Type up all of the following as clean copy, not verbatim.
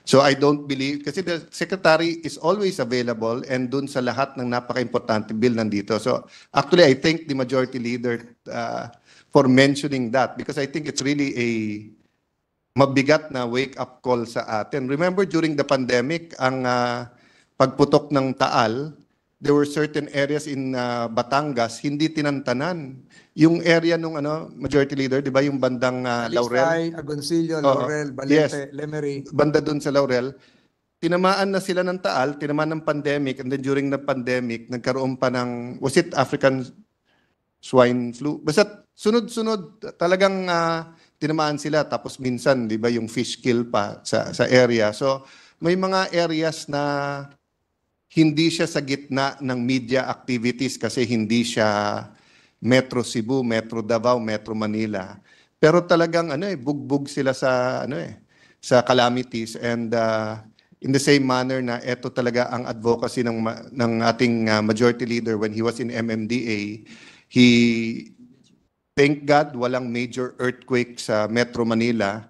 So I don't believe, kasi the secretary is always available and dun sa lahat ng napaka-importante bill nandito. So actually, I thank the majority leader for mentioning that because I think it's really a mabigat na wake-up call sa atin. Remember during the pandemic, ang pagputok ng Taal, there were certain areas in Batangas hindi tinantanan. Yung area nung majority leader, 'di ba, yung bandang Laurel, Agoncillo, Laurel, Balete, yes, Lemery. banda doon sa Laurel, tinamaan na sila ng Taal, tinamaan ng pandemic, and then during the pandemic, nagkaroon pa ng, was it African swine flu? Basta sunod-sunod talagang tinamaan sila, tapos minsan 'di ba yung fish kill pa sa area. So may mga areas na hindi siya sa gitna ng media activities kasi hindi siya Metro Cebu, Metro Davao, Metro Manila. Pero talagang bugbog sila sa sa calamities, and in the same manner na ito talaga ang advocacy ng ating majority leader when he was in MMDA. He, thank God, walang major earthquake sa Metro Manila,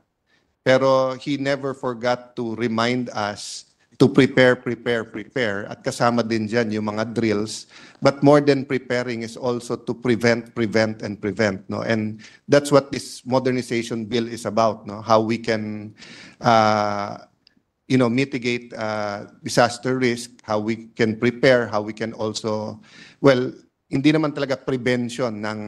pero he never forgot to remind us to prepare. At kasama din dyan yung mga drills. But more than preparing is also to prevent. No? And that's what this modernization bill is about. No? How we can mitigate disaster risk, how we can prepare, how we can also, well, hindi naman talaga prevention ng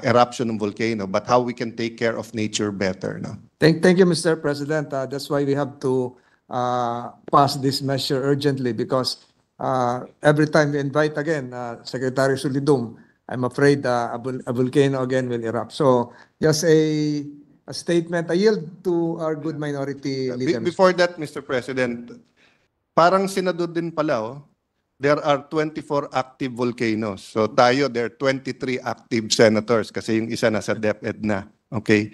eruption ng volcano, but how we can take care of nature better. No? Thank you, Mr. President. That's why we have to pass this measure urgently because every time we invite again Secretary Solidum, I'm afraid a volcano again will erupt. So just a statement. I yield to our good minority leader. Before that, Mr. President, parang Senado din pala, there are 24 active volcanoes. So tayo, there are 23 active senators kasi yung isa nasa DepEd na. Okay?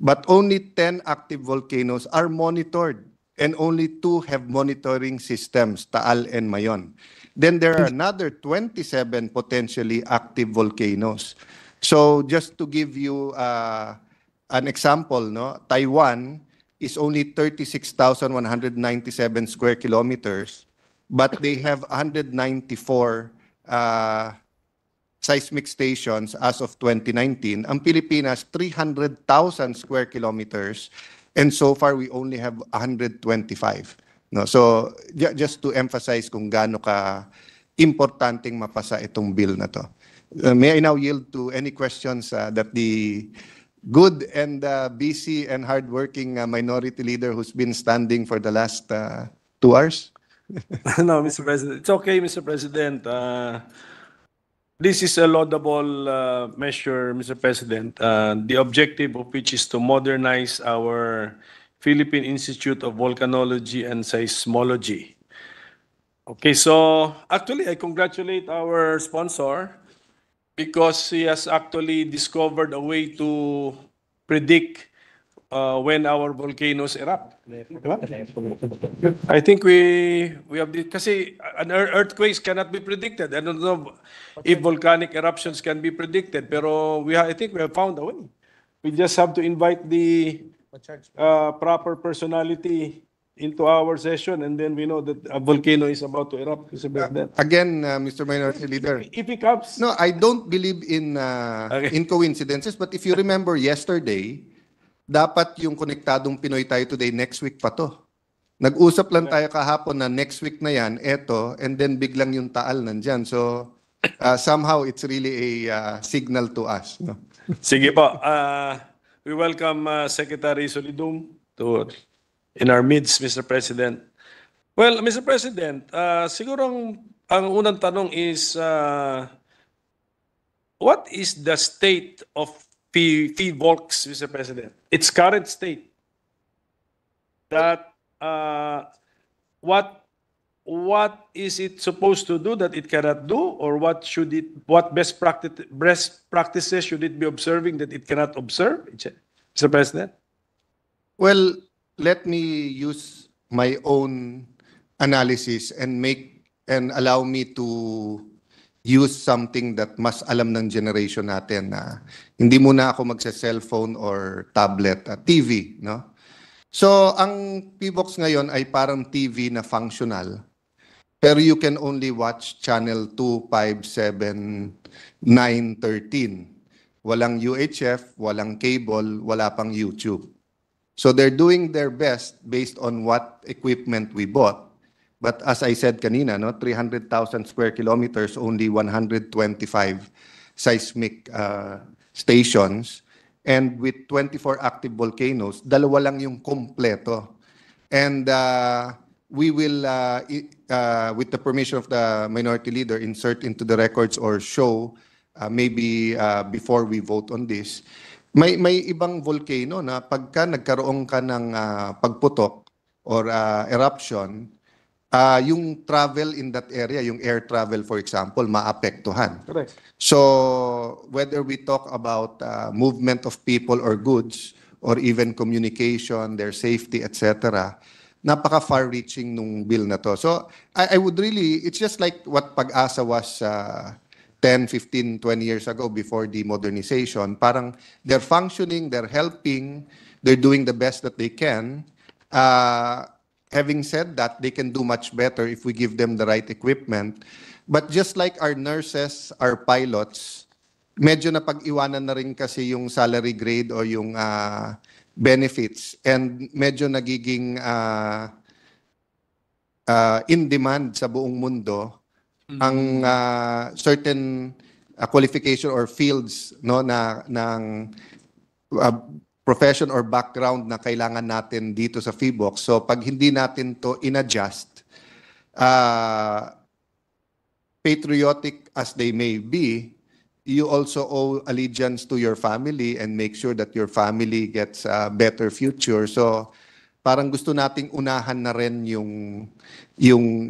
But only 10 active volcanoes are monitored. And only 2 have monitoring systems, Taal and Mayon. Then there are another 27 potentially active volcanoes. So just to give you an example, no, Taiwan is only 36,197 square kilometers, but they have 194 seismic stations as of 2019. Ang Pilipinas, 300,000 square kilometers. And so far, we only have 125. No? So, just to emphasize kung gaano ka importanteng mapasa itong bill na to. May I now yield to any questions that the good and busy and hardworking minority leader who's been standing for the last 2 hours? No, Mr. President. It's okay, Mr. President. This is a laudable measure, Mr. President, the objective of which is to modernize our Philippine Institute of Volcanology and Seismology. Okay, so actually I congratulate our sponsor because he has actually discovered a way to predict when our volcanoes erupt. I think we have this, kasi earthquakes cannot be predicted. I don't know if volcanic eruptions can be predicted, pero I think we have found a way. We just have to invite the proper personality into our session, and then we know that a volcano is about to erupt. Again, Mr. Minority Leader. If it comes. No, I don't believe in coincidences, but if you remember yesterday, dapat yung konektadong Pinoy tayo today, next week pa to. Nag-usap lang tayo kahapon na next week na yan, eto, and then biglang yung Taal nandyan. So, somehow, it's really a signal to us. No? Sige po. We welcome Secretary Solidum in our midst, Mr. President. Well, Mr. President, siguro ang unang tanong is, what is the state of PHIVOLCS, Mr. President? Its current state. That what is it supposed to do that it cannot do, or what best practices should it be observing that it cannot observe, Mr. President? Well, let me use my own analysis and allow me to use something that mas alam ng generation natin na hindi muna ako magsa-cellphone or tablet, TV, no? So, ang PBOX ngayon ay parang TV na functional. Pero you can only watch channel 2, 5, 7, 9, 13. Walang UHF, walang cable, wala pang YouTube. So they're doing their best based on what equipment we bought. But as I said kanina, no, 300,000 square kilometers, only 125 seismic stations. And with 24 active volcanoes, dalawa lang yung kompleto. And we will, with the permission of the minority leader, insert into the records or show, maybe before we vote on this, may ibang volcano na pagka nagkaroon ka ng pagputok or eruption, yung travel in that area, yung air travel for example, maapektuhan. Correct. So whether we talk about movement of people or goods or even communication, their safety, etc., napaka far-reaching nung bill na to. So I would really, it's just like what Pag-asa was 10, 15, 20 years ago before the modernization. Parang they're functioning, they're helping, they're doing the best that they can. Having said that, they can do much better if we give them the right equipment. But just like our nurses, our pilots, medyo napag-iwanan na rin kasi yung salary grade o yung benefits, and medyo nagiging in demand sa buong mundo ang certain qualification or fields, no, ng profession or background na kailangan natin dito sa PBOX. So pag hindi natin to in-adjust, patriotic as they may be, you also owe allegiance to your family and make sure that your family gets a better future. So parang gusto nating unahan na rin yung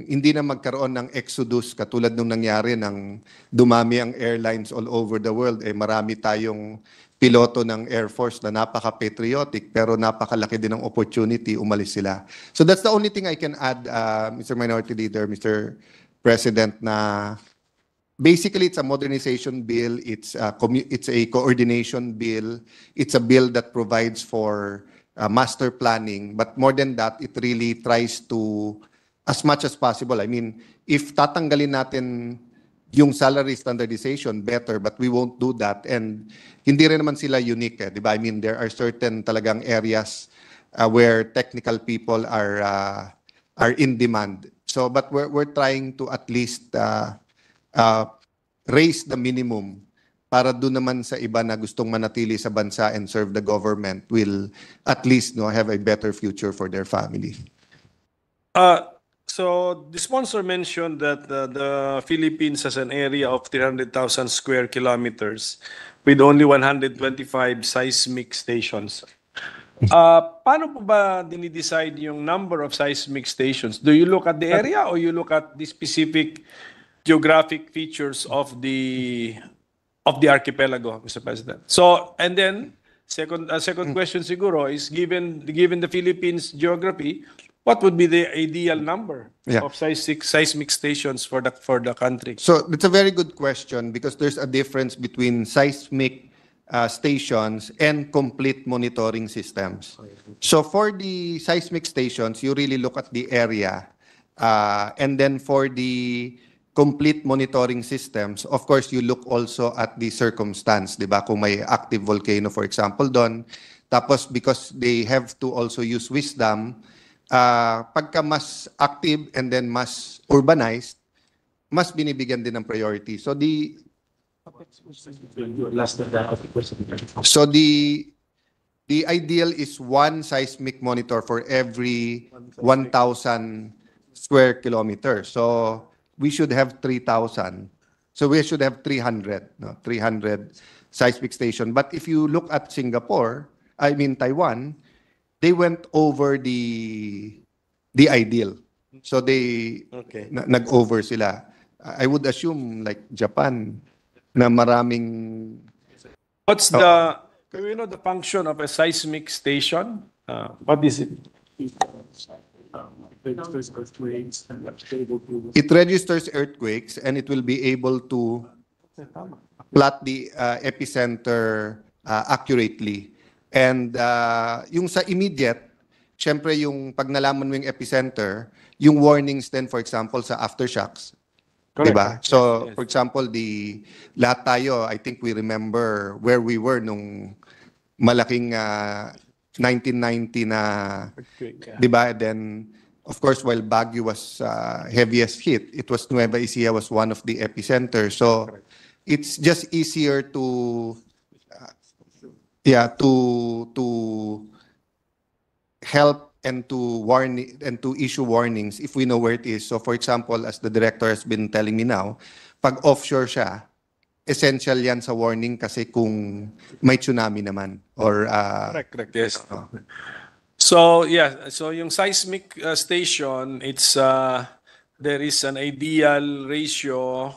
hindi na magkaroon ng exodus katulad nung nangyari nang dumami ang airlines all over the world. Marami tayong piloto ng Air Force na napaka-patriotic pero napakalaki din ng opportunity, umalis sila. So that's the only thing I can add, Mr. Minority Leader, Mr. President, na basically it's a modernization bill, it's a coordination bill, it's a bill that provides for master planning, but more than that, it really tries to, as much as possible, I mean, if tatanggalin natin yung salary standardization, better, but we won't do that. And hindi rin naman sila unique, di ba? I mean, there are certain talagang areas where technical people are in demand. So, but we're trying to at least raise the minimum para doon naman sa iba na gustong manatili sa bansa and serve the government will at least have a better future for their family. So the sponsor mentioned that the Philippines has an area of 300,000 square kilometers with only 125 seismic stations. Paano po ba dinidecide yung number of seismic stations? Do you look at the area or you look at the specific geographic features of the archipelago, Mr. President? So, and then second question siguro is given the Philippines geography, what would be the ideal number of seismic stations for the country? So it's a very good question because there's a difference between seismic stations and complete monitoring systems. So for the seismic stations, you really look at the area, and then for the complete monitoring systems, of course, you look also at the circumstance, di ba? Kung may active volcano, for example, doon. Tapos because they have to also use wisdom, pagka mas active and then mas urbanized, mas binibigyan din ng priority. So the ideal is one seismic monitor for every 1,000 square kilometers. So we should have 3,000. So we should have 300 seismic station. But if you look at Singapore, I mean Taiwan, they went over the ideal. So they nag-over sila. I would assume like Japan na maraming. What's the the function of a seismic station? What is it? It registers earthquakes and it will be able to plot the epicenter accurately. And yung sa immediate, syempre yung pag nalaman mo yung epicenter, yung warnings din, for example, sa aftershocks. Diba? So, Yes. for example, lahat tayo, I think we remember where we were nung malaking 1990 na, Earthquake, yeah. diba? And then, of course, while Baguio was heaviest hit, it was Nueva Ecija was one of the epicenters. So, it's just easier to, to help and to warn and to issue warnings if we know where it is. So for example, as the director has been telling me now, pag offshore siya, essential yan sa warning kasi kung may tsunami naman or Correct, yes. So, yeah, so yung seismic station, it's there is an ideal ratio